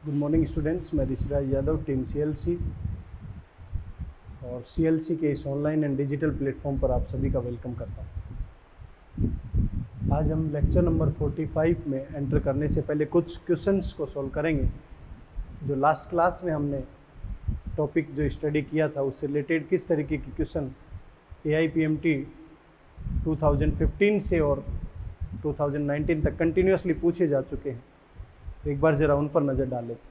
Good morning students, मैं Rishiraj Yadav, team CLC और CLC के इस ऑनलाइन एंड डिजिटल प्लेटफॉर्म पर आप सभी का वेलकम करता हूँ। आज हम लेक्चर नंबर 45 में एंटर करने से पहले कुछ क्वेश्चंस को सॉल्व करेंगे जो लास्ट क्लास में हमने टॉपिक जो स्टडी किया था उससे रिलेटेड किस तरीके के क्वेश्चन AIPMT 2015 से और 2019 तक कंटिन्यूसली पूछे जा चुके हैं। एक बार जरा उन पर नज़र डाल लेते हैं।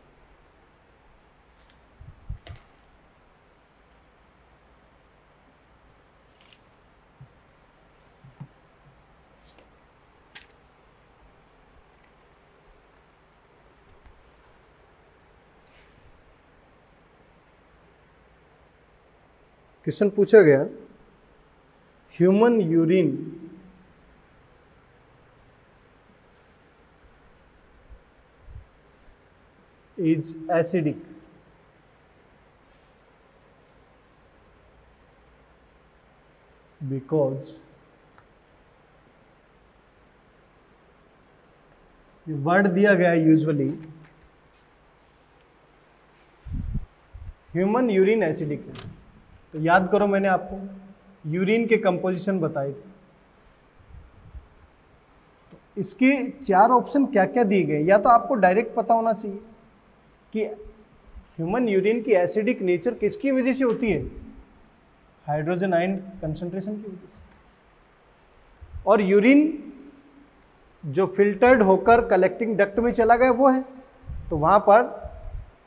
क्वेश्चन पूछा गया, human urine is acidic because ये वर्ड दिया गया है यूजुअली ह्यूमन यूरिन एसिडिक है। तो याद करो, मैंने आपको यूरिन के कंपोजिशन बताए थे। तो इसके 4 ऑप्शन क्या क्या दिए गए, या तो आपको डायरेक्ट पता होना चाहिए कि ह्यूमन यूरिन की एसिडिक नेचर किसकी वजह से होती है, हाइड्रोजन आयन कंसंट्रेशन की वजह से। और यूरिन जो फिल्टर्ड होकर कलेक्टिंग डक्ट में चला गया वो है, तो वहां पर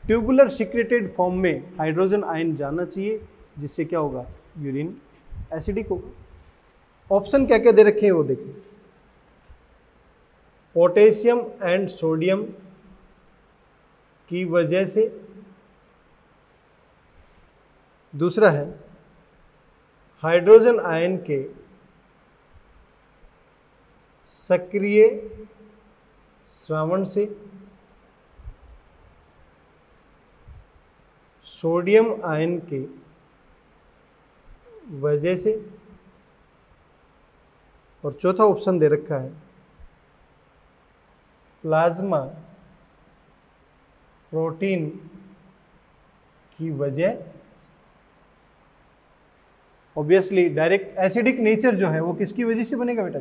ट्यूबुलर सिक्रेटेड फॉर्म में हाइड्रोजन आयन जाना चाहिए, जिससे क्या होगा, यूरिन एसिडिक होगा। ऑप्शन क्या क्या दे रखे हैं वो देखिए। पोटेशियम एंड सोडियम की वजह से, दूसरा है हाइड्रोजन आयन के सक्रिय स्रावण से, सोडियम आयन के वजह से, और चौथा ऑप्शन दे रखा है प्लाज्मा प्रोटीन की वजह। ऑब्वियसली डायरेक्ट एसिडिक नेचर जो है वो किसकी वजह से बनेगा बेटा,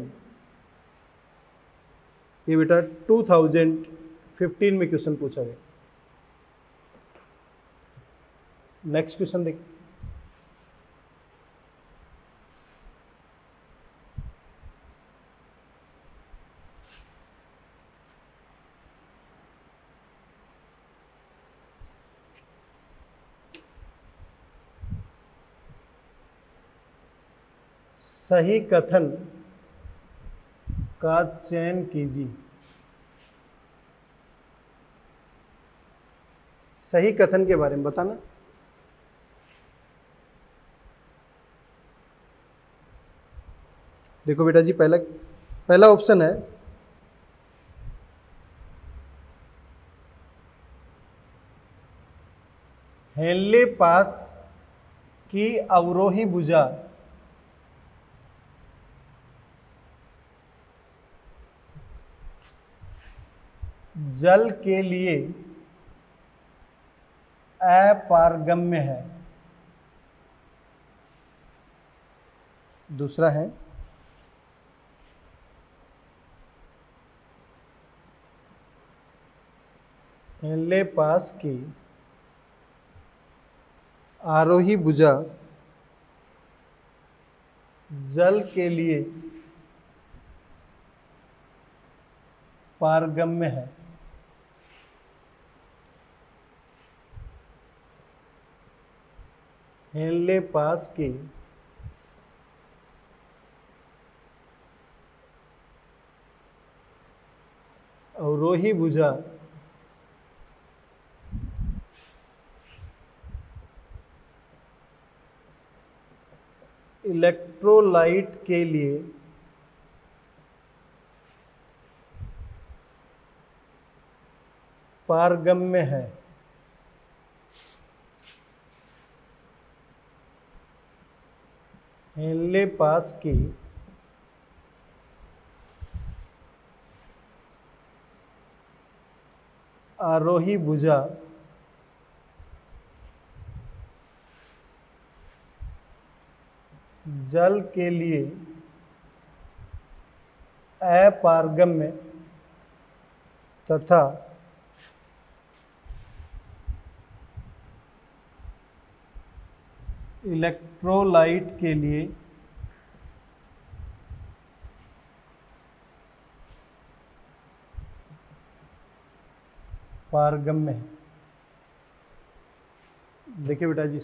ये बेटा 2015 में क्वेश्चन पूछा गया। नेक्स्ट क्वेश्चन देखिए। सही कथन का चयन कीजिए। सही कथन के बारे में बताना। देखो बेटा जी, पहला ऑप्शन है हेनले पास की अवरोही भुजा जल के लिए अपारगम्य है। दूसरा है हेनले पास की आरोही भुजा जल के लिए पारगम्य है। हेनले पास की अवरोही भुजा इलेक्ट्रोलाइट के लिए पारगम्य है। हेनले पास की आरोही भुजा जल के लिए अपारगम्य तथा इलेक्ट्रोलाइट के लिए पारगम्य है। देखिए बेटा जी,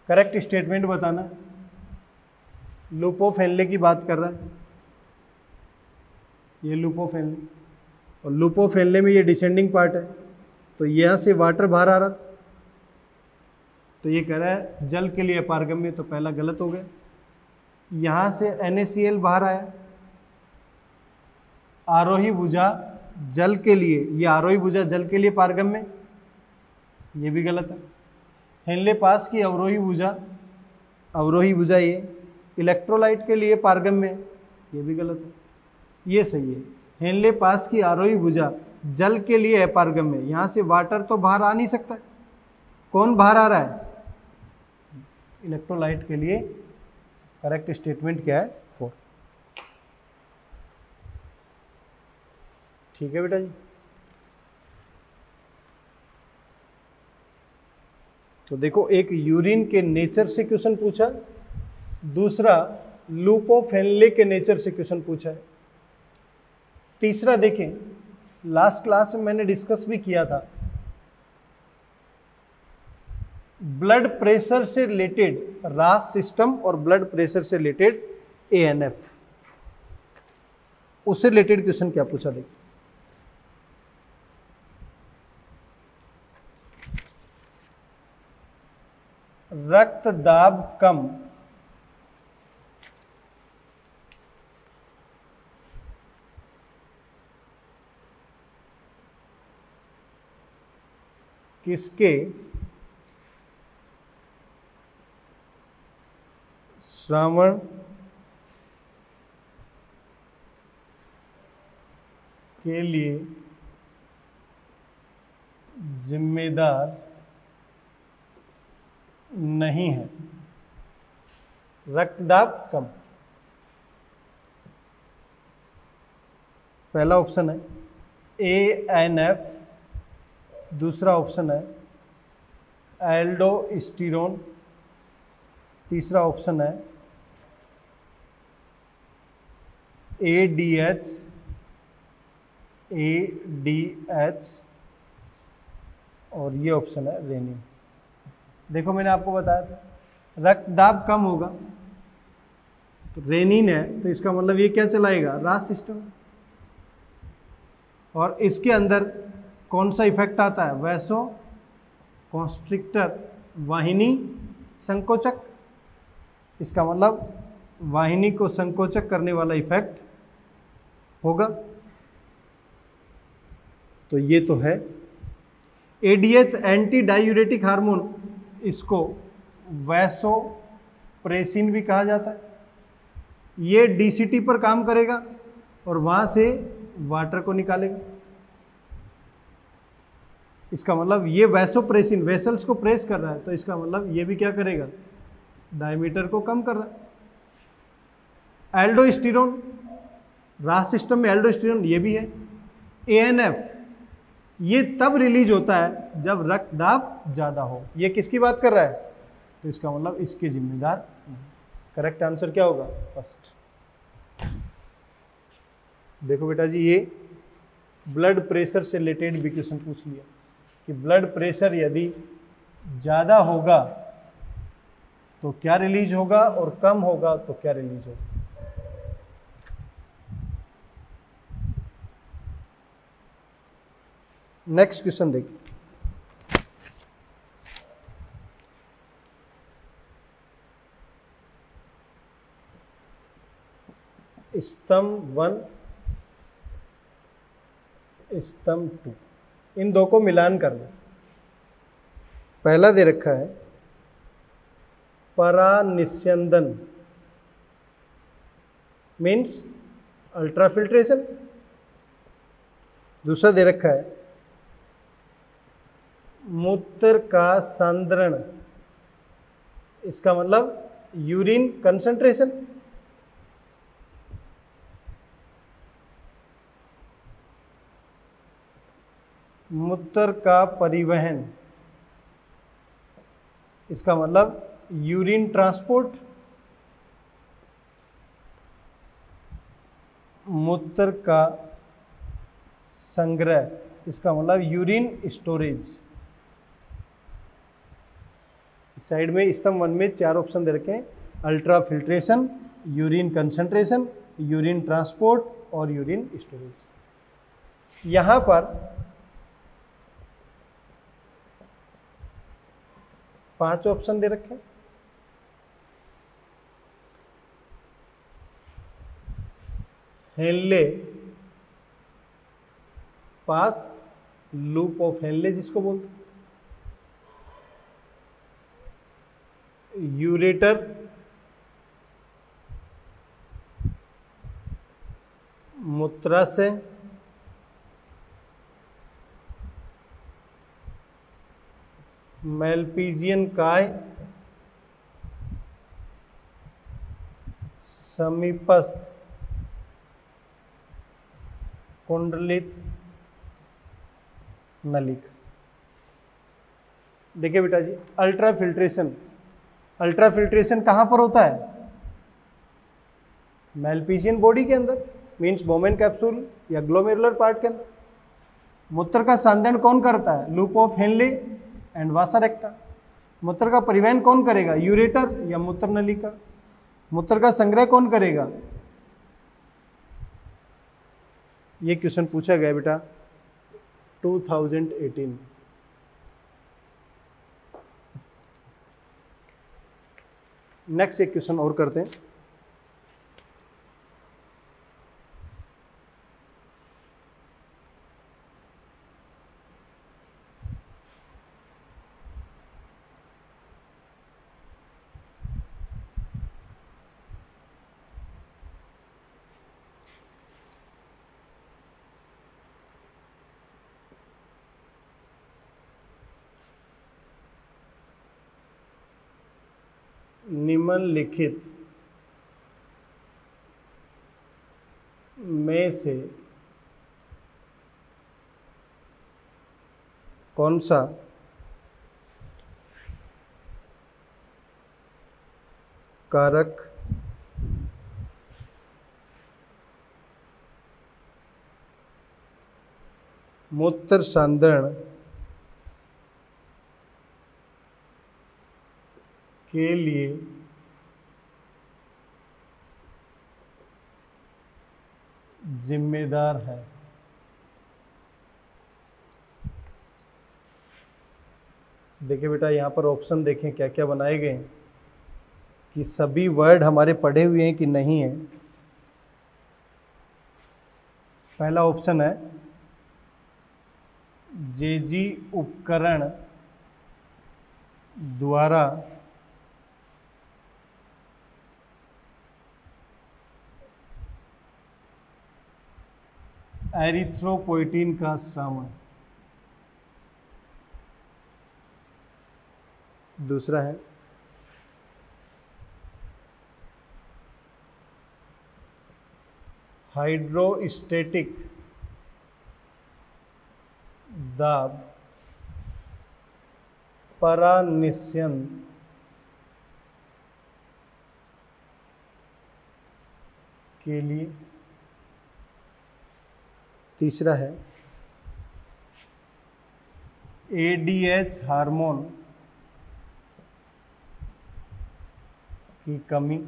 करेक्ट स्टेटमेंट बताना है। लूप ऑफ हेनले की बात कर रहा है, ये लूप ऑफ हेनले, और लूप ऑफ हेनले में ये डिसेंडिंग पार्ट है, तो यहाँ से वाटर बाहर आ रहा, तो ये कह रहा है जल के लिए अपारगम्य, तो पहला गलत हो गया। यहाँ से NaCl बाहर आया, आरोही भुजा जल के लिए, ये आरोही भुजा जल के लिए पारगम्य, ये भी गलत है। हेनले पास की अवरोही भुजा ये इलेक्ट्रोलाइट के लिए पारगम्य, ये भी गलत है। ये सही है, हेनले पास की आरोही भुजा जल के लिए अपारगम्य, यहाँ से वाटर तो बाहर आ नहीं सकता, कौन बाहर आ रहा है? इलेक्ट्रोलाइट के लिए। करेक्ट स्टेटमेंट क्या है? 4। ठीक है बेटा जी। तो देखो, एक यूरिन के नेचर से क्वेश्चन पूछा, दूसरा लूप ऑफ हेनले के नेचर से क्वेश्चन पूछा है, तीसरा देखें, लास्ट क्लास में मैंने डिस्कस भी किया था, ब्लड प्रेशर से रिलेटेड रास सिस्टम और ब्लड प्रेशर से रिलेटेड ANF, उससे रिलेटेड क्वेश्चन क्या पूछा देखिए। रक्त दाब कम किसके श्रावण के लिए जिम्मेदार नहीं है? रक्तदाब कम, पहला ऑप्शन है ANF, दूसरा ऑप्शन है एल्डोस्टेरोन, तीसरा ऑप्शन है ADH, और ये ऑप्शन है रेनिन। देखो, मैंने आपको बताया था रक्तदाब कम होगा, तो रेनिन है, तो इसका मतलब ये क्या चलाएगा? रास सिस्टम। और इसके अंदर कौन सा इफेक्ट आता है? वैसो कॉन्स्ट्रिक्टर, वाहिनी संकोचक। इसका मतलब वाहिनी को संकोचक करने वाला इफेक्ट होगा, तो ये तो है। ADH एंटी डायूरेटिक हार्मोन, इसको वैसोप्रेसिन भी कहा जाता है। ये DCT पर काम करेगा और वहां से वाटर को निकालेगा। इसका मतलब ये वैसोप्रेसिन वेसल्स को प्रेस कर रहा है, तो इसका मतलब ये भी क्या करेगा? डायमीटर को कम कर रहा है। एल्डोस्टेरोन, रास सिस्टम में एल्डोस्टेरोन ये भी है। ANF ये तब रिलीज होता है जब रक्तदाब ज़्यादा हो। ये किसकी बात कर रहा है? तो इसका मतलब इसके जिम्मेदार। करेक्ट आंसर क्या होगा? फर्स्ट। देखो बेटा जी, ये ब्लड प्रेशर से रिलेटेड भी क्वेश्चन पूछ लिया कि ब्लड प्रेशर यदि ज़्यादा होगा तो क्या रिलीज होगा, और कम होगा तो क्या रिलीज होगा। नेक्स्ट क्वेश्चन देखिए। स्तंभ 1, स्तंभ 2, इन दो को मिलान कर लो। पहला दे रखा है परानिस्यंदन, मीन्स अल्ट्राफिल्ट्रेशन, दूसरा दे रखा है मूत्र का सांद्रण, इसका मतलब यूरिन कंसंट्रेशन। मूत्र का परिवहन, इसका मतलब यूरिन ट्रांसपोर्ट। मूत्र का संग्रह, इसका मतलब यूरिन स्टोरेज। साइड में स्तंभ 1 में 4 ऑप्शन दे रखे हैं, ultra filtration, urine concentration, urine transport और यूरिन स्टोरेज। यहां पर 5 ऑप्शन दे रखे हैं। हेनले पास, लूप ऑफ हेनले जिसको बोलते हैं, यूरेटर, मूत्राशय, मेलपीजियन काय, समीपस्थ कुंडलित नलिका। देखिए बेटा जी, अल्ट्रा फिल्ट्रेशन, अल्ट्रा फिल्ट्रेशन कहां पर होता है? मेलपीजियन बॉडी के अंदर, मींस बोमेन कैप्सूल या ग्लोमेरुलर पार्ट के अंदर। मूत्र का सांद्रण कौन करता है? लूप ऑफ हेनले एंड वासा रेक्टा। मूत्र का परिवहन कौन करेगा? यूरेटर या मूत्र नलिका। मूत्र का संग्रह कौन करेगा? ये क्वेश्चन पूछा गया बेटा 2018। नेक्स्ट एक क्वेश्चन और करते हैं। निम्नलिखित में से कौन सा कारक मूत्र सांद्रण के लिए जिम्मेदार है? देखिए बेटा, यहाँ पर ऑप्शन देखें क्या क्या बनाए गए हैं, कि सभी वर्ड हमारे पढ़े हुए हैं कि नहीं है। पहला ऑप्शन है जेजी उपकरण द्वारा एरिथ्रोपोइटिन का स्रावन। दूसरा है हाइड्रोस्टैटिक दाब परानिस्यन के लिए। तीसरा है एडीएच हार्मोन की कमी।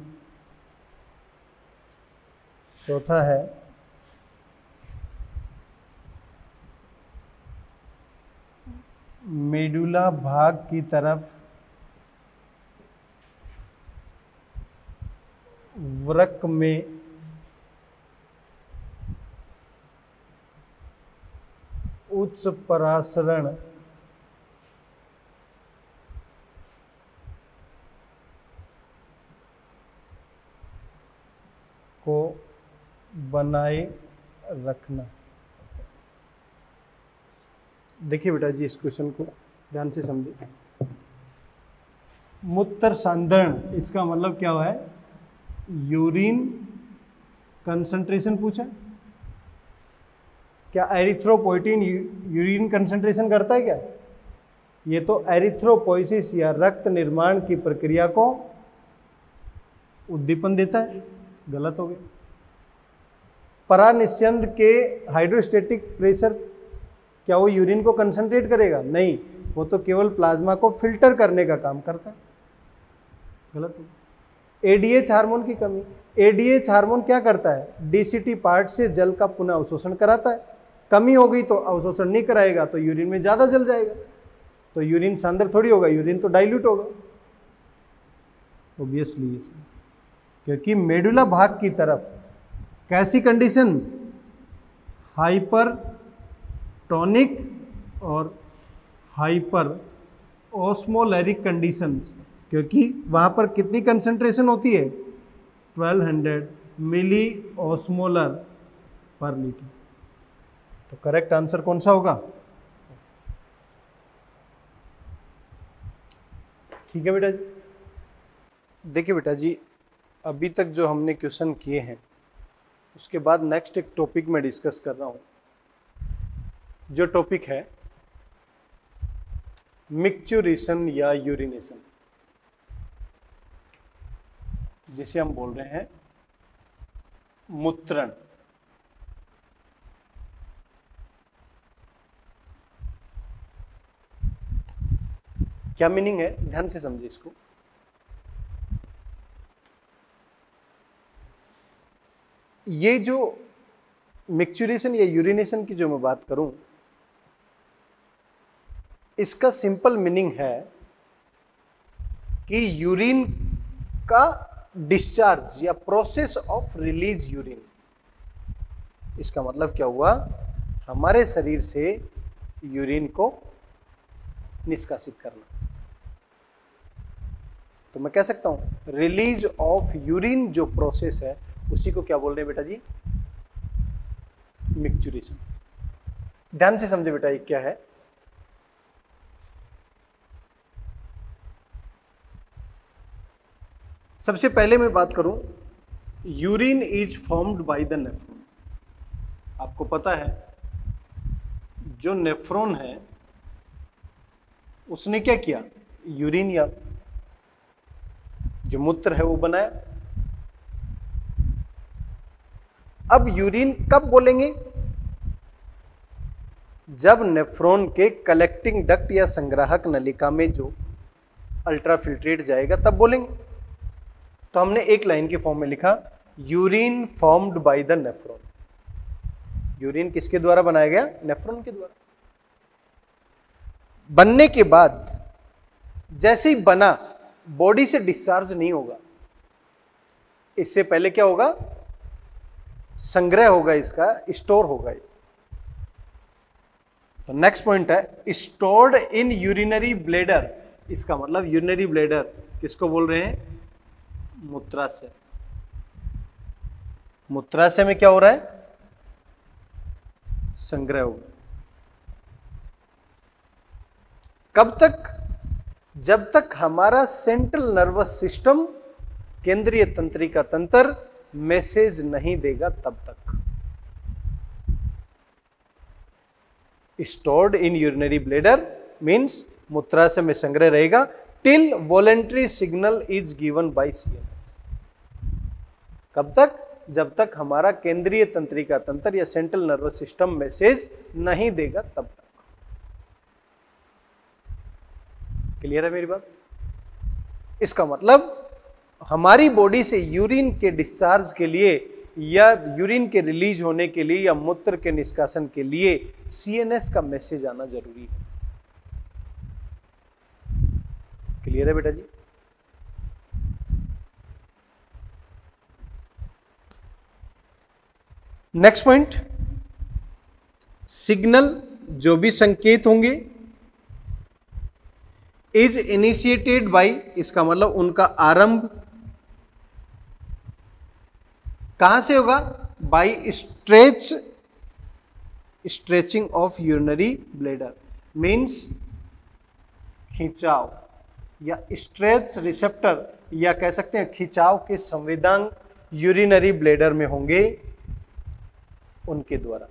चौथा है मेडुला भाग की तरफ वृक्क में उच्च परासरण को बनाए रखना। देखिए बेटा जी, इस क्वेश्चन को ध्यान से समझिए। मूत्र सांद्रण, इसका मतलब क्या हुआ है? यूरिन कंसंट्रेशन पूछा। क्या एरिथ्रोपोइटिन यूरिन कंसंट्रेशन करता है क्या? ये तो एरिथ्रोपोइसिस या रक्त निर्माण की प्रक्रिया को उद्दीपन देता है। गलत हो गया। परानिस्यंद के हाइड्रोस्टेटिक प्रेशर, क्या वो यूरिन को कंसंट्रेट करेगा? नहीं, वो तो केवल प्लाज्मा को फिल्टर करने का काम करता है। गलत हो गया। एडीएच हार्मोन की कमी, एडीएच हार्मोन क्या करता है? डीसीटी पार्ट से जल का पुनः अवशोषण कराता है। कमी हो गई तो अवशोषण नहीं कराएगा तो यूरिन में ज्यादा जल जाएगा, तो यूरिन सांद्र थोड़ी होगा, यूरिन तो डाइल्यूट होगा। ऑब्वियसली ये, क्योंकि मेडुला भाग की तरफ कैसी कंडीशन? हाइपरटोनिक और हाइपर ऑस्मोलरिक कंडीशंस, क्योंकि वहां पर कितनी कंसंट्रेशन होती है? 1200 मिली ऑस्मोलर पर लीटर। तो करेक्ट आंसर कौन सा होगा? ठीक है बेटा जी। देखिए बेटा जी, अभी तक जो हमने क्वेश्चन किए हैं उसके बाद नेक्स्ट एक टॉपिक में डिस्कस कर रहा हूं, जो टॉपिक है मिक्चुरेशन या यूरिनेशन, जिसे हम बोल रहे हैं मूत्रण। क्या मीनिंग है? ध्यान से समझिए इसको। ये जो मिक्चुरेशन या यूरिनेशन की जो मैं बात करूं, इसका सिंपल मीनिंग है कि यूरिन का डिस्चार्ज या प्रोसेस ऑफ रिलीज यूरिन। इसका मतलब क्या हुआ? हमारे शरीर से यूरिन को निष्कासित करना। तो मैं कह सकता हूं रिलीज ऑफ यूरिन जो प्रोसेस है उसी को क्या बोल रहे हैं बेटा जी? मिक्चुरेशन। ध्यान से समझे बेटा, ये क्या है? सबसे पहले मैं बात करूं, urine is formed by the nephron. आपको पता है जो नेफ्रॉन है उसने क्या किया? यूरिन या जो मूत्र है वो बनाया। अब यूरिन कब बोलेंगे? जब नेफ्रॉन के कलेक्टिंग डक्ट या संग्राहक नलिका में जो अल्ट्राफिल्ट्रेट जाएगा तब बोलेंगे। तो हमने एक लाइन के फॉर्म में लिखा, urine formed by the nephron. Urine किसके द्वारा बनाया गया? नेफ्रॉन के द्वारा। बनने के बाद जैसे ही बना, बॉडी से डिस्चार्ज नहीं होगा, इससे पहले क्या होगा? संग्रह होगा, इसका स्टोर होगा। तो नेक्स्ट पॉइंट है स्टोर्ड इन यूरिनरी ब्लैडर। इसका मतलब यूरिनरी ब्लैडर किसको बोल रहे हैं? मूत्राशय। मूत्राशय में क्या हो रहा है? संग्रह होगा। कब तक? जब तक हमारा सेंट्रल नर्वस सिस्टम, केंद्रीय तंत्रिका तंत्र मैसेज नहीं देगा तब तक। Stored in urinary bladder means मूत्राशय में संग्रह रहेगा till voluntary signal is given by CNS. कब तक? जब तक हमारा केंद्रीय तंत्रिका तंत्र या सेंट्रल नर्वस सिस्टम मैसेज नहीं देगा तब तक। क्लियर है मेरी बात? इसका मतलब हमारी बॉडी से यूरिन के डिस्चार्ज के लिए या यूरिन के रिलीज होने के लिए या मूत्र के निष्कासन के लिए सीएनएस का मैसेज आना जरूरी है। क्लियर है बेटा जी? नेक्स्ट पॉइंट, सिग्नल जो भी संकेत होंगे इज इनिशिएटेड बाय, इसका मतलब उनका आरंभ कहां से होगा? By stretching of urinary bladder. Means खिंचाव या स्ट्रेच रिसेप्टर या कह सकते हैं खिंचाव के संवेदक यूरिनरी ब्लैडर में होंगे उनके द्वारा।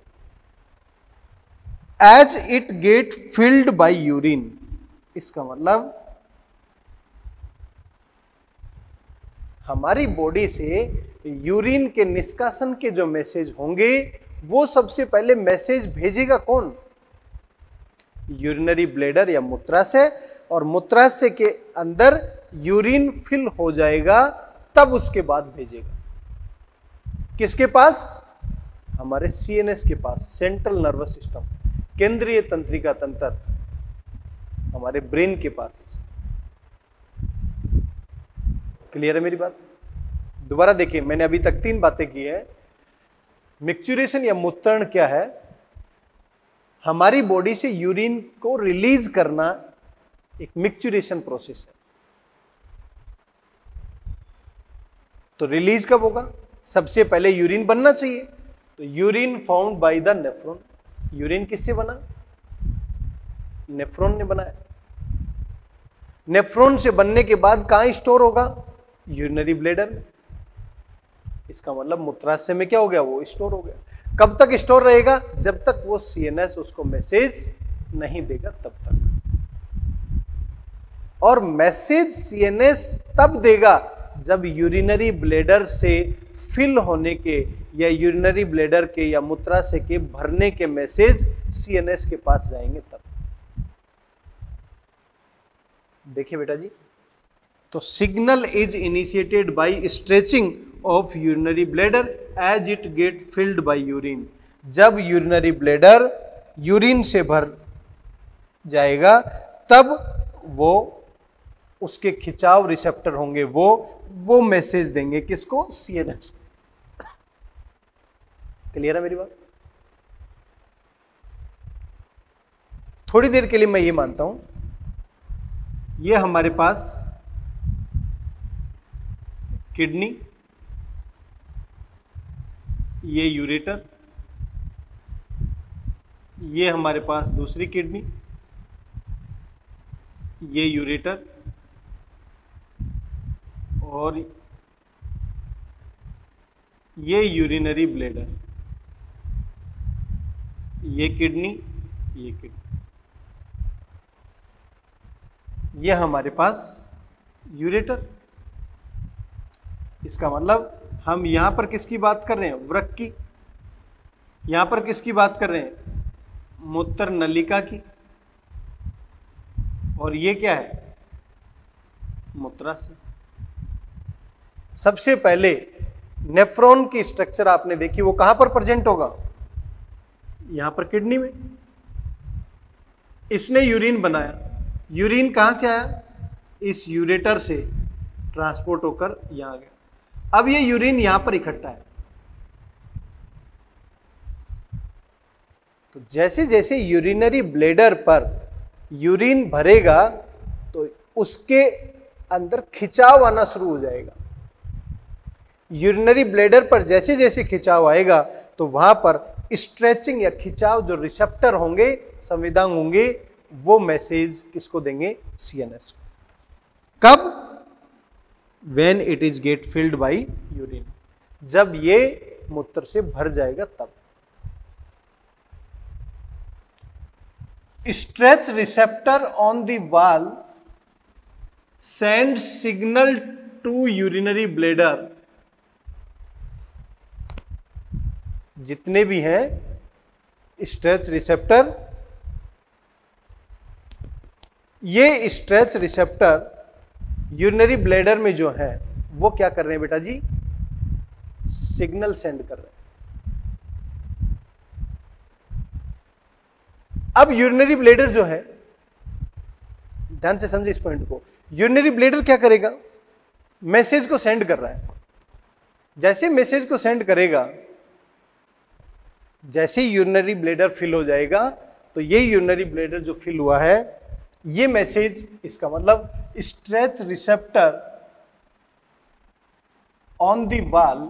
As it get filled by urine, इसका मतलब हमारी बॉडी से यूरिन के निष्कासन के जो मैसेज होंगे वो सबसे पहले मैसेज भेजेगा कौन? यूरिनरी ब्लैडर या मूत्राशय, और मूत्राशय के अंदर यूरिन फिल हो जाएगा तब उसके बाद भेजेगा किसके पास? हमारे सीएनएस के पास, सेंट्रल नर्वस सिस्टम, केंद्रीय तंत्रिका तंत्र, हमारे ब्रेन के पास। क्लियर है मेरी बात? दोबारा देखिए, मैंने अभी तक 3 बातें की है। मिक्चुरेशन या मूत्रण क्या है? हमारी बॉडी से यूरिन को रिलीज करना एक मिक्चुरेशन प्रोसेस है। तो रिलीज कब होगा? सबसे पहले यूरिन बनना चाहिए, तो urine found by the nephron. Urine किससे बना? नेफ्रॉन ने बनाया। नेफ्रॉन से बनने के बाद कहां स्टोर होगा? यूरिनरी ब्लैडर में। इसका मतलब मूत्राशय में क्या हो गया? वो स्टोर हो गया। कब तक स्टोर रहेगा? जब तक वो सीएनएस उसको मैसेज नहीं देगा तब तक। और मैसेज सीएनएस तब देगा जब यूरिनरी ब्लैडर से फिल होने के या यूरिनरी ब्लैडर के या मूत्राशय के भरने के मैसेज सीएनएस के पास जाएंगे तब। देखिए बेटा जी, तो signal is initiated by stretching of urinary bladder as it get filled by urine. जब यूरिनरी ब्लैडर यूरिन से भर जाएगा तब वो उसके खिंचाव रिसेप्टर होंगे, वो मैसेज देंगे किसको? सीएनएस। क्लियर है मेरी बात? थोड़ी देर के लिए मैं ये मानता हूं, ये हमारे पास किडनी, ये यूरेटर, ये हमारे पास दूसरी किडनी, ये यूरेटर, और ये यूरिनरी ब्लैडर, ये किडनी, ये किडनी, ये हमारे पास यूरेटर। इसका मतलब हम यहां पर किसकी बात कर रहे हैं? वृक्क की। यहां पर किसकी बात कर रहे हैं? मूत्र नलिका की। और ये क्या है? मूत्राशय। सबसे पहले नेफ्रॉन की स्ट्रक्चर आपने देखी, वो कहां पर प्रेजेंट होगा? यहां पर किडनी में। इसने यूरिन बनाया, यूरिन कहां से आया? इस यूरेटर से ट्रांसपोर्ट होकर यहां गया। अब ये यूरिन यहां पर इकट्ठा है। तो जैसे जैसे यूरिनरी ब्लैडर पर यूरिन भरेगा तो उसके अंदर खिंचाव आना शुरू हो जाएगा। यूरिनरी ब्लैडर पर जैसे जैसे खिंचाव आएगा तो वहां पर स्ट्रेचिंग या खिंचाव जो रिसेप्टर होंगे, संवेदक होंगे, वो मैसेज किसको देंगे? सीएनएस को। कब? When it is get filled by urine, जब ये मूत्र से भर जाएगा तब। Stretch receptor on the wall send signal to urinary bladder. जितने भी हैं स्ट्रेच रिसेप्टर, ये स्ट्रेच रिसेप्टर यूरिनरी ब्लैडर में जो है वो क्या कर रहे हैं बेटा जी? सिग्नल सेंड कर रहे हैं। अब यूरिनरी ब्लैडर जो है, ध्यान से समझे इस पॉइंट को, यूरिनरी ब्लैडर क्या करेगा? मैसेज को सेंड कर रहा है। जैसे मैसेज को सेंड करेगा, जैसे यूरिनरी ब्लैडर फिल हो जाएगा तो ये यूरिनरी ब्लैडर जो फिल हुआ है, ये मैसेज, इसका मतलब stretch receptor on the wall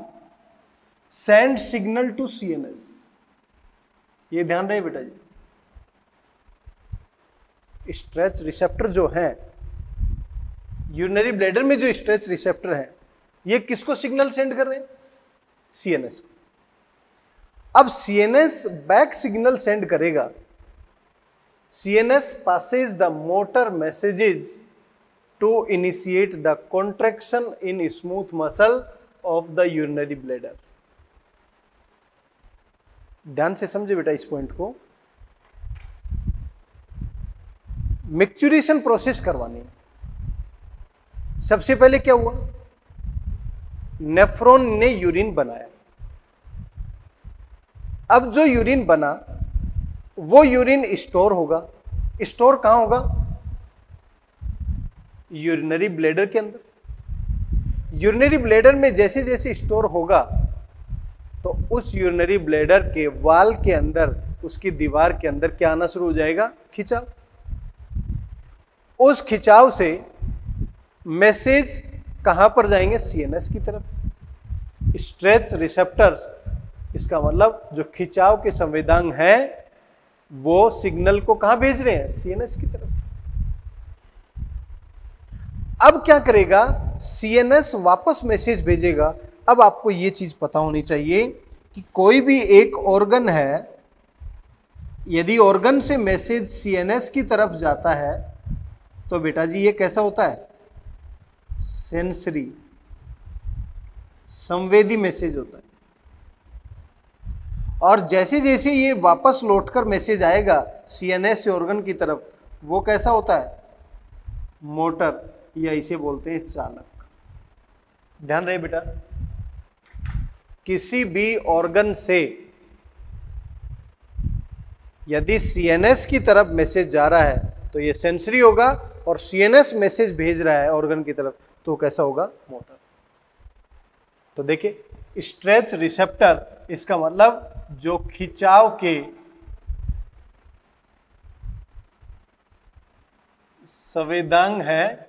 send signal to CNS. ये ध्यान रहे बेटा जी। स्ट्रेच रिसेप्टर जो है, यूरिनरी ब्लैडर में जो स्ट्रेच रिसेप्टर है, ये किसको सिग्नल सेंड कर रहे हैं? सीएनएस को। अब सीएनएस बैक सिग्नल सेंड करेगा। CNS passes the motor messages to initiate the contraction in smooth muscle of the urinary bladder। ध्यान से समझे बेटा इस पॉइंट को। मैच्योरेशन प्रोसेस करवानी है। सबसे पहले क्या हुआ? नेफ्रॉन ने यूरिन बनाया। अब जो यूरिन बना वो यूरिन स्टोर होगा। स्टोर कहां होगा? यूरिनरी ब्लैडर के अंदर। यूरिनरी ब्लैडर में जैसे जैसे स्टोर होगा तो उस यूरिनरी ब्लैडर के वाल के अंदर, उसकी दीवार के अंदर क्या आना शुरू हो जाएगा? खिंचाव। उस खिंचाव से मैसेज कहां पर जाएंगे? सीएनएस की तरफ। स्ट्रेच रिसेप्टर्स, इसका मतलब जो खिंचाव के संवेदक हैं वो सिग्नल को कहां भेज रहे हैं? सीएनएस की तरफ। अब क्या करेगा? सीएनएस वापस मैसेज भेजेगा। अब आपको यह चीज पता होनी चाहिए कि कोई भी एक ऑर्गन है, यदि ऑर्गन से मैसेज सीएनएस की तरफ जाता है तो बेटा जी ये कैसा होता है? सेंसरी, संवेदी मैसेज होता है। और जैसे जैसे ये वापस लौटकर मैसेज आएगा सीएनएस से ऑर्गन की तरफ, वो कैसा होता है? मोटर, या इसे बोलते हैं चालक। ध्यान रहे बेटा, किसी भी ऑर्गन से यदि सीएनएस की तरफ मैसेज जा रहा है तो ये सेंसरी होगा, और सीएनएस मैसेज भेज रहा है ऑर्गन की तरफ तो कैसा होगा? मोटर। तो देखिए स्ट्रेच रिसेप्टर, इसका मतलब जो खिंचाव के संवेदक हैं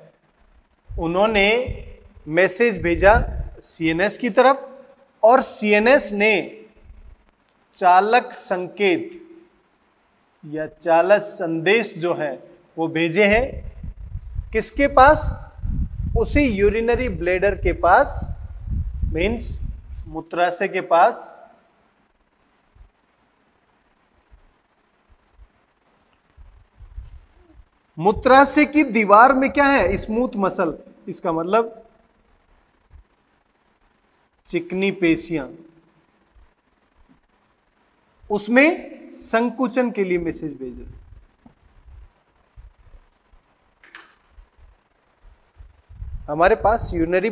उन्होंने मैसेज भेजा सीएनएस की तरफ, और सीएनएस ने चालक संकेत या चालक संदेश जो है वो भेजे हैं किसके पास? उसी यूरिनरी ब्लैडर के पास, मीन्स मूत्राशय के पास। मूत्राशय की दीवार में क्या है? स्मूथ मसल, इसका मतलब चिकनी पेशियां, उसमें संकुचन के लिए मैसेज भेज रहे। हमारे पास यूरिनरी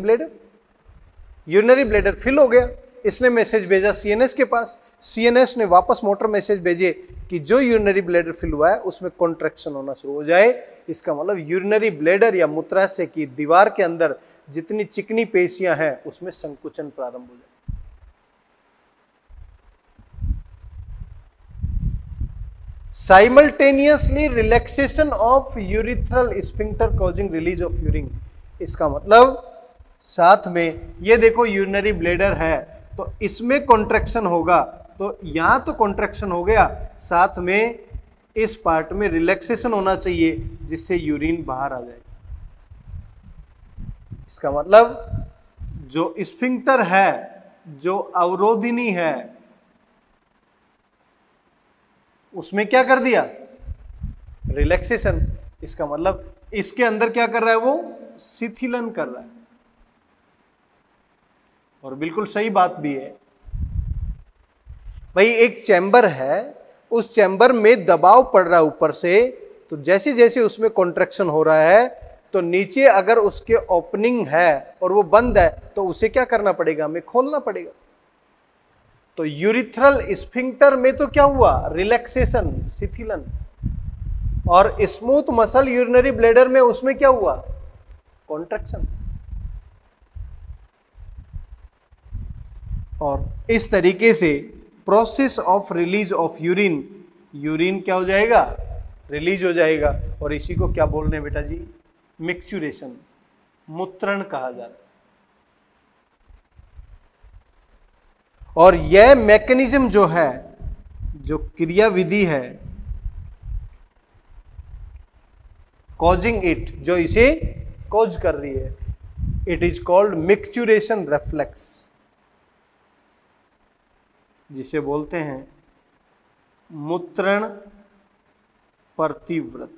ब्लैडर फिल हो गया, इसने मैसेज भेजा सीएनएस के पास। सीएनएस ने वापस मोटर मैसेज भेजे कि जो यूरिनरी ब्लैडर फिल हुआ है उसमें कॉन्ट्रैक्शन होना शुरू हो जाए। इसका मतलब यूरिनरी ब्लैडर या मूत्राशय की दीवार के अंदर जितनी चिकनी पेशियां हैं उसमें संकुचन प्रारंभ हो जाए। Simultaneously relaxation of urethral sphincter causing release of urine, इसका मतलब साथ में ये देखो यूरिनरी ब्लैडर है तो इसमें कॉन्ट्रैक्शन होगा, तो यहां तो कॉन्ट्रैक्शन हो गया, साथ में इस पार्ट में रिलैक्सेशन होना चाहिए जिससे यूरिन बाहर आ जाए। इसका मतलब जो स्फिंक्टर है, जो अवरोधिनी है, उसमें क्या कर दिया? रिलैक्सेशन। इसका मतलब इसके अंदर क्या कर रहा है? वो शिथिलन कर रहा है। और बिल्कुल सही बात भी है भाई, एक चैम्बर है, उस चैम्बर में दबाव पड़ रहा है ऊपर से, तो जैसे जैसे उसमें कॉन्ट्रैक्शन हो रहा है तो नीचे अगर उसके ओपनिंग है और वो बंद है तो उसे क्या करना पड़ेगा? हमें खोलना पड़ेगा। तो यूरिथ्रल स्फिंक्टर में तो क्या हुआ? रिलैक्सेशन, शिथिलन। और स्मूथ मसल यूरिनरी ब्लैडर में उसमें क्या हुआ? कॉन्ट्रैक्शन। और इस तरीके से process of release of urine, urine क्या हो जाएगा? रिलीज हो जाएगा। और इसी को क्या बोल रहे हैं बेटा जी? मिक्चुरेशन, मूत्रण कहा जाता है। और यह मैकेनिज्म जो है, जो क्रियाविधि है, कॉजिंग इट, जो इसे कॉज कर रही है, it is called micturition reflex, जिसे बोलते हैं मूत्रण प्रतिव्रत।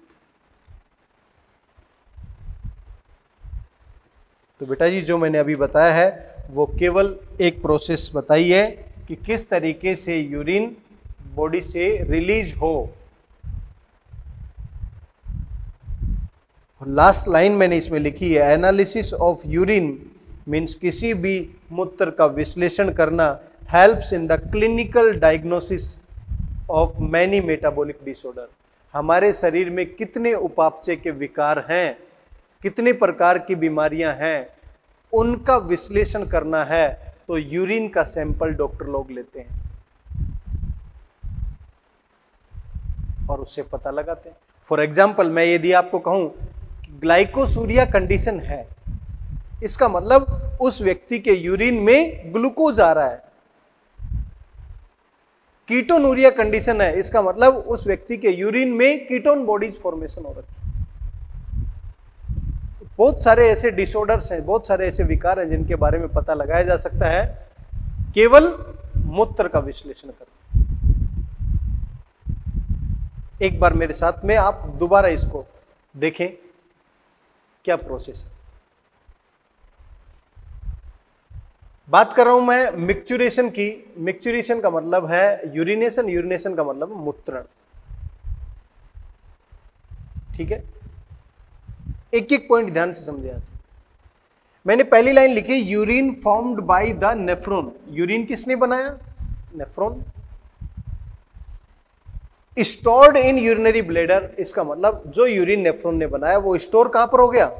तो बेटा जी जो मैंने अभी बताया है वो केवल एक प्रोसेस बताई है कि किस तरीके से यूरिन बॉडी से रिलीज हो। लास्ट लाइन मैंने इसमें लिखी है, एनालिसिस ऑफ यूरिन मीन्स किसी भी मूत्र का विश्लेषण करना helps in the clinical diagnosis of many metabolic disorder. हमारे शरीर में कितने उपापचय के विकार हैं, कितने प्रकार की बीमारियां हैं, उनका विश्लेषण करना है तो यूरिन का सैंपल डॉक्टर लोग लेते हैं और उससे पता लगाते हैं। फॉर एग्जाम्पल मैं यदि आपको कहूं ग्लाइकोसूरिया कंडीशन है, इसका मतलब उस व्यक्ति के यूरिन में ग्लूकोज आ रहा है। कीटोनूरिया कंडीशन है, इसका मतलब उस व्यक्ति के यूरिन में कीटोन बॉडीज फॉर्मेशन हो रखी है। बहुत सारे ऐसे डिसऑर्डर्स हैं, बहुत सारे ऐसे विकार हैं जिनके बारे में पता लगाया जा सकता है केवल मूत्र का विश्लेषण कर। एक बार मेरे साथ में आप दोबारा इसको देखें क्या प्रोसेस है। बात कर रहा हूं मैं मिक्चुरेशन की। मिक्चुरेशन का मतलब है यूरिनेशन, यूरिनेशन का मतलब मूत्रण। ठीक है, एक एक पॉइंट ध्यान से समझे। यहां से मैंने पहली लाइन लिखी, urine formed by the nephron. Urine किसने बनाया? Nephron. Stored in urinary bladder, इसका मतलब जो यूरिन नेफ्रॉन ने बनाया वो स्टोर कहां पर हो गया?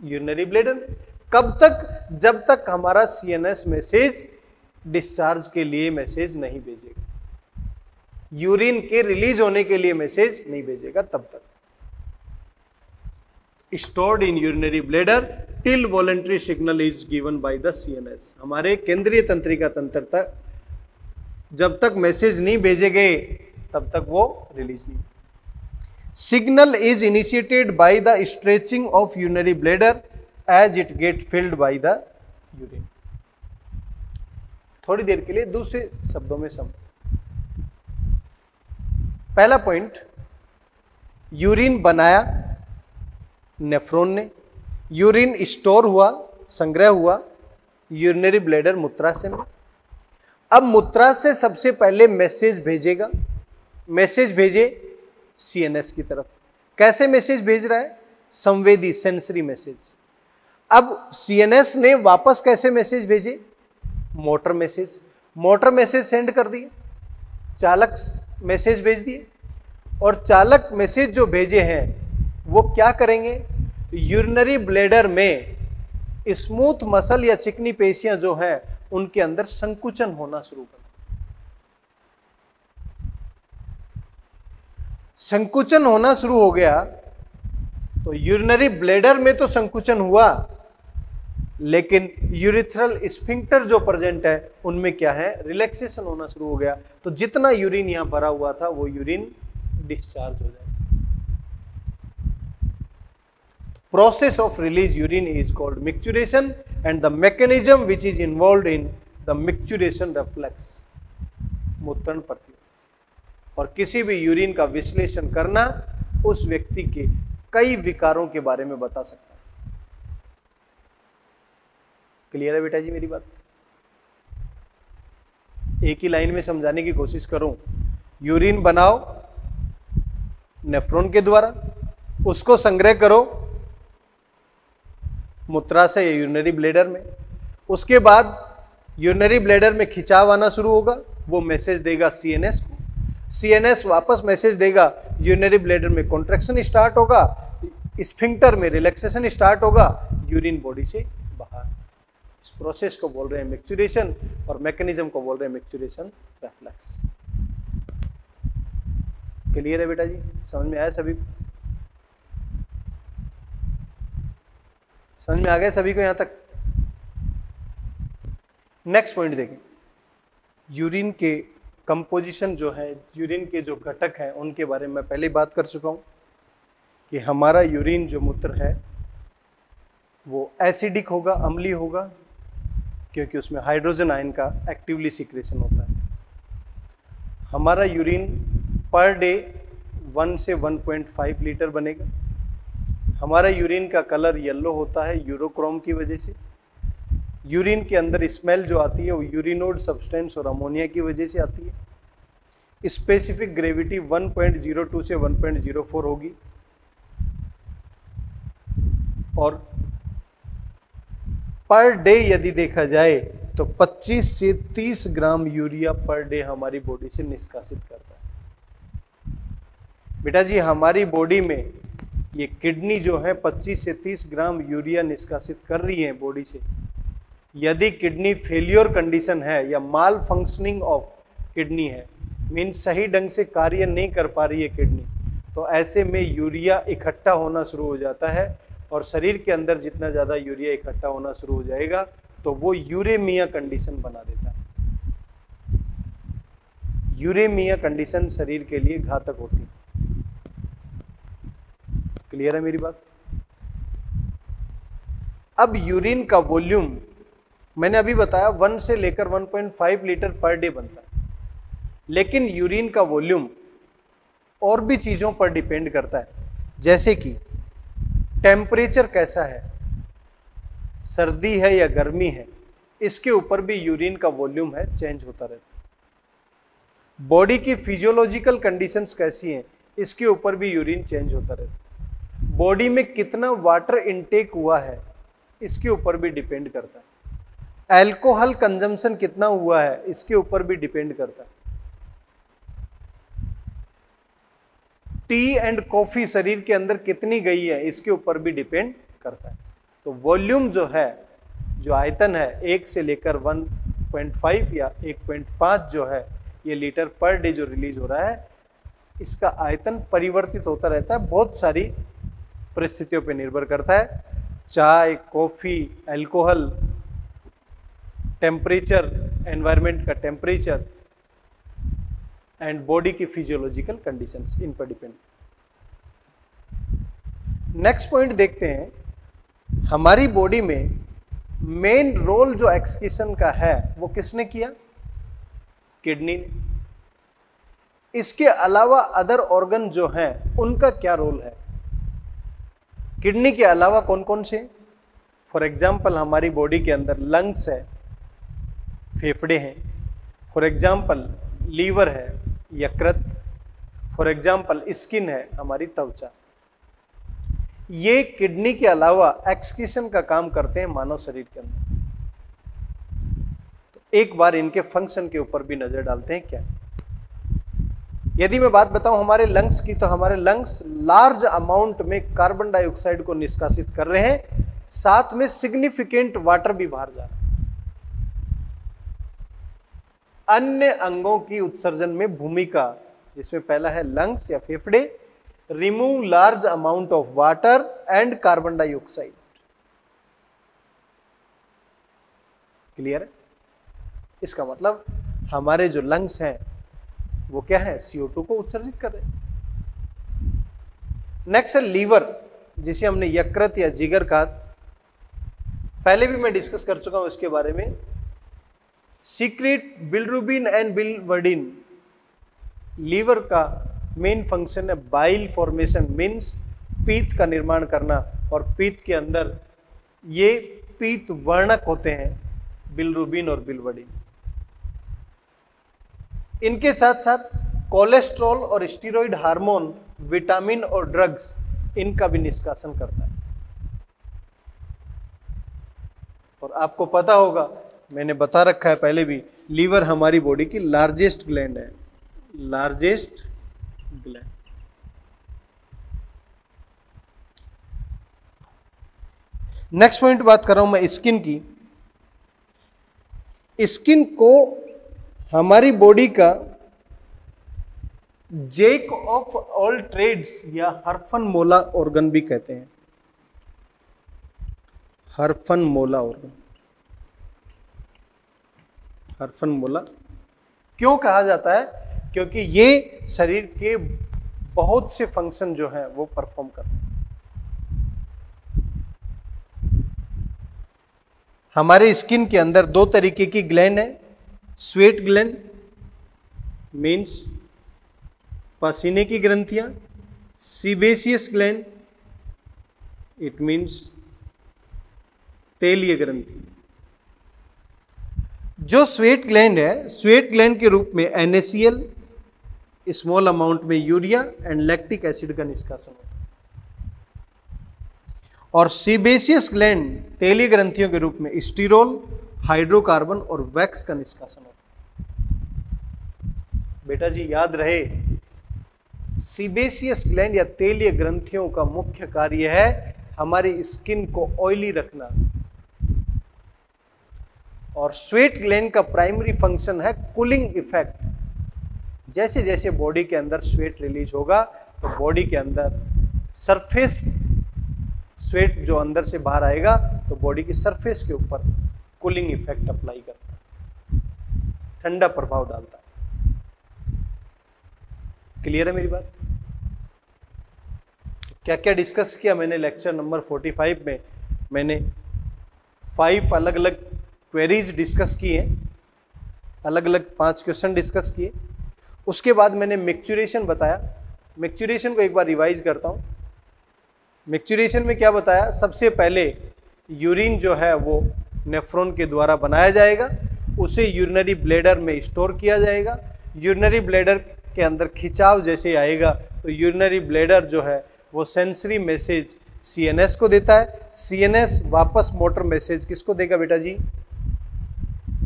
Urinary bladder. कब तक? जब तक हमारा सीएनएस मैसेज डिस्चार्ज के लिए मैसेज नहीं भेजेगा, यूरिन के रिलीज होने के लिए मैसेज नहीं भेजेगा, तब तक। Stored in urinary bladder till voluntary signal is given by the CNS. हमारे केंद्रीय तंत्रिका तंत्र तक जब तक मैसेज नहीं भेजे गए तब तक वो रिलीज नहीं। Signal is initiated by the stretching of urinary bladder as it get filled by the urine. थोड़ी देर के लिए दूसरे शब्दों में समझ। पहला पॉइंट, यूरिन बनाया नेफ्रॉन ने, यूरिन स्टोर हुआ, संग्रह हुआ यूरिनरी ब्लैडर मूत्राशय में। अब मूत्राशय सबसे पहले मैसेज भेजेगा, मैसेज भेजे सीएनएस की तरफ। कैसे मैसेज भेज रहा है? संवेदी, सेंसरी मैसेज। अब सीएनएस ने वापस कैसे मैसेज भेजे? Motor message. Motor message send कर दिए, चालक मैसेज भेज दिए, और चालक मैसेज जो भेजे हैं वो क्या करेंगे? यूरिनरी ब्लैडर में स्मूथ मसल या चिकनी पेशियां जो हैं उनके अंदर संकुचन होना शुरू कर। संकुचन होना शुरू हो गया तो यूरिनरी ब्लैडर में तो संकुचन हुआ, लेकिन यूरिथ्रल स्फिंक्टर जो प्रेजेंट है उनमें क्या है? रिलैक्सेशन होना शुरू हो गया। तो जितना यूरिन यहां भरा हुआ था वो यूरिन डिस्चार्ज हो जाए। Process of release urine is called micturition and the mechanism which is involved in the micturition reflex, मूत्रण प्रतिवर्त। और किसी भी यूरिन का विश्लेषण करना उस व्यक्ति के कई विकारों के बारे में बता सकता है। क्लियर है बेटा जी मेरी बात? एक ही लाइन में समझाने की कोशिश करूं। यूरिन बनाओ नेफ्रॉन के द्वारा, उसको संग्रह करो मूत्राशय या यूरिनरी ब्लैडर में। उसके बाद यूरिनरी ब्लैडर में खिंचाव आना शुरू होगा, वो मैसेज देगा सीएनएस को, सीएनएस वापस मैसेज देगा, यूरिनरी ब्लैडर में कॉन्ट्रैक्शन स्टार्ट होगा, स्फिंक्टर में रिलैक्सेशन स्टार्ट होगा, यूरिन बॉडी से बाहर। इस प्रोसेस को बोल रहे हैं मिक्चुरेशन और मैकेनिज्म को बोल रहे हैं मिक्चुरेशन रेफ्लेक्स। क्लियर है बेटा जी? समझ में आया सभी को? समझ में आ गया सभी को यहां तक? नेक्स्ट पॉइंट देखें। यूरिन के कंपोजिशन जो है, यूरिन के जो घटक हैं उनके बारे में मैं पहले बात कर चुका हूं कि हमारा यूरिन जो मूत्र है वो एसिडिक होगा, अम्लीय होगा, क्योंकि उसमें हाइड्रोजन आयन का एक्टिवली सिक्रेशन होता है। हमारा यूरिन पर डे 1 से 1.5 लीटर बनेगा। हमारा यूरिन का कलर येलो होता है यूरोक्रोम की वजह से। यूरिन के अंदर स्मेल जो आती है वो यूरिनोड सब्सटेंस और अमोनिया की वजह से आती है। स्पेसिफिक ग्रेविटी 1.02 से 1.04 होगी और पर डे यदि देखा जाए तो 25 से 30 ग्राम यूरिया पर डे हमारी बॉडी से निष्कासित करता है। बेटा जी, हमारी बॉडी में ये किडनी जो है 25 से 30 ग्राम यूरिया निष्कासित कर रही है बॉडी से। यदि किडनी फेलियर कंडीशन है या माल फंक्शनिंग ऑफ किडनी है, मीन सही ढंग से कार्य नहीं कर पा रही है किडनी, तो ऐसे में यूरिया इकट्ठा होना शुरू हो जाता है और शरीर के अंदर जितना ज़्यादा यूरिया इकट्ठा होना शुरू हो जाएगा तो वो यूरेमिया कंडीशन बना देता है। यूरेमिया कंडीशन शरीर के लिए घातक होती है। क्लियर है मेरी बात? अब यूरिन का वॉल्यूम मैंने अभी बताया 1 से लेकर 1.5 लीटर पर डे बनता है, लेकिन यूरिन का वॉल्यूम और भी चीजों पर डिपेंड करता है, जैसे कि टेम्परेचर कैसा है, सर्दी है या गर्मी है, इसके ऊपर भी यूरिन का वॉल्यूम है चेंज होता रहता है। बॉडी की फिजियोलॉजिकल कंडीशंस कैसी हैं, इसके ऊपर भी यूरिन चेंज होता रहता है। बॉडी में कितना वाटर इनटेक हुआ है, इसके ऊपर भी डिपेंड करता है। अल्कोहल कंजम्पशन कितना हुआ है, इसके ऊपर भी डिपेंड करता है। टी एंड कॉफी शरीर के अंदर कितनी गई है, इसके ऊपर भी डिपेंड करता है। तो वॉल्यूम जो है, जो आयतन है 1 से लेकर 1.5 या 1.5 जो है ये लीटर पर डे जो रिलीज हो रहा है, इसका आयतन परिवर्तित होता रहता है, बहुत सारी परिस्थितियों पर निर्भर करता है। चाय, कॉफी, अल्कोहल, टेम्परेचर, एनवायरनमेंट का टेम्परेचर एंड बॉडी की फिजियोलॉजिकल कंडीशंस, इन पर डिपेंड। नेक्स्ट पॉइंट देखते हैं। हमारी बॉडी में मेन रोल जो एक्सक्रीशन का है वो किसने किया? किडनी ने। इसके अलावा अदर ऑर्गन जो हैं उनका क्या रोल है? किडनी के अलावा कौन कौन से? फॉर एग्जाम्पल हमारी बॉडी के अंदर लंग्स है, फेफड़े हैं, फॉर एग्जाम्पल लीवर है, यकृत, फॉर एग्जाम्पल स्किन है, हमारी त्वचा। ये किडनी के अलावा एक्सक्रीशन का काम करते हैं मानव शरीर के अंदर। तो एक बार इनके फंक्शन के ऊपर भी नजर डालते हैं। क्या यदि मैं बात बताऊं हमारे लंग्स की, तो हमारे लंग्स लार्ज अमाउंट में कार्बन डाइऑक्साइड को निष्कासित कर रहे हैं, साथ में सिग्निफिकेंट वाटर भी बाहर जा रहा है। अन्य अंगों की उत्सर्जन में भूमिका, जिसमें पहला है लंग्स या फेफड़े, remove large amount of water and carbon dioxide. Clear है? इसका मतलब हमारे जो लंग्स हैं वो क्या है? CO2 को उत्सर्जित कर रहे हैं। नेक्स्ट है लीवर, जिसे हमने यकृत या जिगर कहा, पहले भी मैं डिस्कस कर चुका हूं इसके बारे में। Secrete bilirubin and biliverdin. Liver का मेन फंक्शन है बाइल फॉर्मेशन, मीन्स पीत का निर्माण करना, और पीत के अंदर ये पीत वर्णक होते हैं, बिलिरुबिन और बिलिवर्डिन। इनके साथ साथ कोलेस्ट्रॉल और स्टीरॉयड हार्मोन, विटामिन और ड्रग्स, इनका भी निष्कासन करता है। और आपको पता होगा, मैंने बता रखा है पहले भी, लीवर हमारी बॉडी की लार्जेस्ट ग्लैंड है, लार्जेस्ट ग्लैंड। नेक्स्ट पॉइंट बात कर रहा हूं मैं स्किन की। स्किन को हमारी बॉडी का जैक ऑफ ऑल ट्रेड्स या हरफनमोला ऑर्गन भी कहते हैं। हरफनमोला ऑर्गन, हरफनमोला क्यों कहा जाता है? क्योंकि ये शरीर के बहुत से फंक्शन जो हैं वो परफॉर्म करते हैं। हमारे स्किन के अंदर दो तरीके की ग्लैंड है, स्वेट ग्लैंड मीन्स पसीने की ग्रंथियां, सीबेसियस ग्लैंड इट मीन्स तेलीय ग्रंथि। जो स्वेट ग्लैंड है, स्वेट ग्लैंड के रूप में NaCl, स्मॉल अमाउंट में यूरिया एंड लैक्टिक एसिड का निष्कासन होता है। और सीबेसियस ग्लैंड तेलीय ग्रंथियों के रूप में स्टीरोल, हाइड्रोकार्बन और वैक्स का निष्कासन होता है। बेटा जी याद रहे, सीबेसियस ग्लैंड या तेलीय ग्रंथियों का मुख्य कार्य है हमारी स्किन को ऑयली रखना, और स्वेट ग्लैंड का प्राइमरी फंक्शन है कूलिंग इफेक्ट। जैसे जैसे बॉडी के अंदर स्वेट रिलीज होगा तो बॉडी के अंदर सरफेस, स्वेट जो अंदर से बाहर आएगा तो बॉडी की सरफेस के ऊपर कूलिंग इफेक्ट अप्लाई करता है, ठंडा प्रभाव डालता है। क्लियर है मेरी बात? क्या क्या डिस्कस किया मैंने लेक्चर नंबर 45 में? मैंने 5 अलग अलग क्वेरीज डिस्कस किए, अलग अलग 5 क्वेश्चन डिस्कस किए। उसके बाद मैंने मैच्योरेशन बताया। मैच्योरेशन को एक बार रिवाइज करता हूँ। मैच्योरेशन में क्या बताया? सबसे पहले यूरिन जो है वो नेफ्रॉन के द्वारा बनाया जाएगा, उसे यूरिनरी ब्लैडर में स्टोर किया जाएगा। यूरिनरी ब्लैडर के अंदर खिंचाव जैसे आएगा तो यूरिनरी ब्लैडर जो है वो सेंसरी मैसेज CNS को देता है। CNS वापस मोटर मैसेज किसको देगा बेटा जी?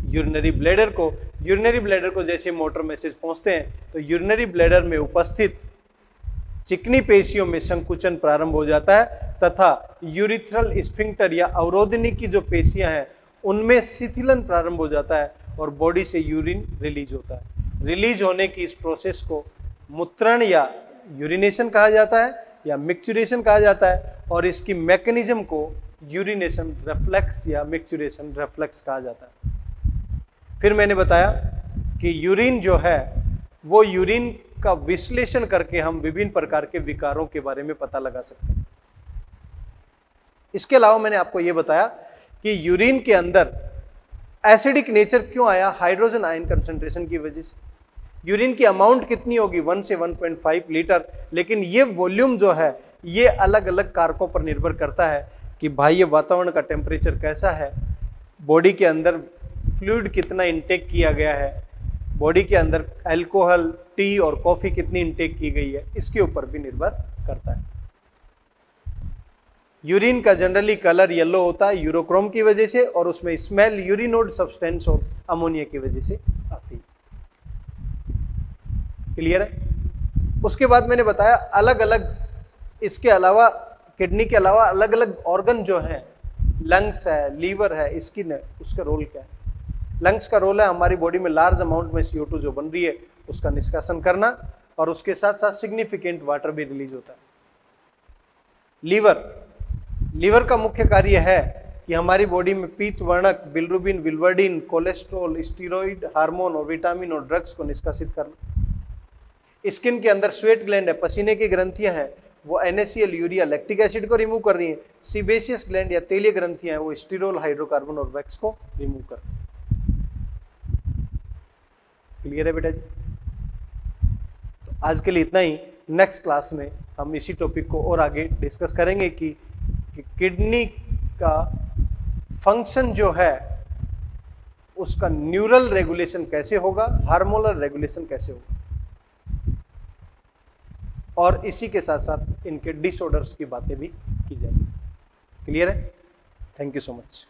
यूरिनरी ब्लैडर को। यूरिनरी ब्लैडर को जैसे मोटर मैसेज पहुंचते हैं तो यूरिनरी ब्लैडर में उपस्थित चिकनी पेशियों में संकुचन प्रारंभ हो जाता है तथा यूरिथ्रल स्फिंक्टर या अवरोधनी की जो पेशियां हैं उनमें शिथिलन प्रारंभ हो जाता है और बॉडी से यूरिन रिलीज होता है। रिलीज होने की इस प्रोसेस को मूत्रण या यूरिनेशन कहा जाता है या मिक्चुरेशन कहा जाता है, और इसकी मैकेनिज्म को यूरिनेशन रिफ्लेक्स या मिक्चुरेशन रिफ्लेक्स कहा जाता है। फिर मैंने बताया कि यूरिन जो है वो यूरिन का विश्लेषण करके हम विभिन्न प्रकार के विकारों के बारे में पता लगा सकते हैं। इसके अलावा मैंने आपको यह बताया कि यूरिन के अंदर एसिडिक नेचर क्यों आया? हाइड्रोजन आयन कंसंट्रेशन की वजह से। यूरिन की अमाउंट कितनी होगी? 1 से 1.5 लीटर, लेकिन ये वॉल्यूम जो है ये अलग अलग कारकों पर निर्भर करता है कि भाई ये वातावरण का टेम्परेचर कैसा है, बॉडी के अंदर फ्लूइड कितना इंटेक किया गया है, बॉडी के अंदर अल्कोहल, टी और कॉफी कितनी इंटेक की गई है, इसके ऊपर भी निर्भर करता है। यूरिन का जनरली कलर येलो होता है यूरोक्रोम की वजह से, और उसमें स्मेल यूरिनोड सब्सटेंस और अमोनिया की वजह से आती है। क्लियर है? उसके बाद मैंने बताया अलग अलग, इसके अलावा किडनी के अलावा अलग अलग ऑर्गन जो हैं, लंग्स है, लीवर है, स्किन है, उसका रोल क्या है? लंग्स का रोल है हमारी बॉडी में लार्ज अमाउंट में CO2 जो बन रही है उसका निष्कासन करना, और उसके साथ साथ सिग्निफिकेंट वाटर भी रिलीज होता है। लीवर का मुख्य कार्य है कि हमारी बॉडी में पीत वर्णक, बिलिरुबिन, विल्वर्डिन, कोलेस्ट्रॉल, स्टीरॉइड हार्मोन और विटामिन और ड्रग्स को निष्कासित करना। स्किन के अंदर स्वेट ग्लैंड है, पसीने की ग्रंथियां हैं, वो NaCl, यूरिया, लैक्टिक एसिड को रिमूव कर रही है। सीबेसियस ग्लैंड या तेलीय ग्रंथियां हैं, वो स्टीरोल, हाइड्रोकार्बन और वैक्स को रिमूव कर रही है। क्लियर है बेटा जी? तो आज के लिए इतना ही। नेक्स्ट क्लास में हम इसी टॉपिक को और आगे डिस्कस करेंगे कि किडनी का फंक्शन जो है उसका न्यूरल रेगुलेशन कैसे होगा, हार्मोनल रेगुलेशन कैसे होगा, और इसी के साथ साथ इनके डिसऑर्डर्स की बातें भी की जाएंगी। क्लियर है? Thank you so much.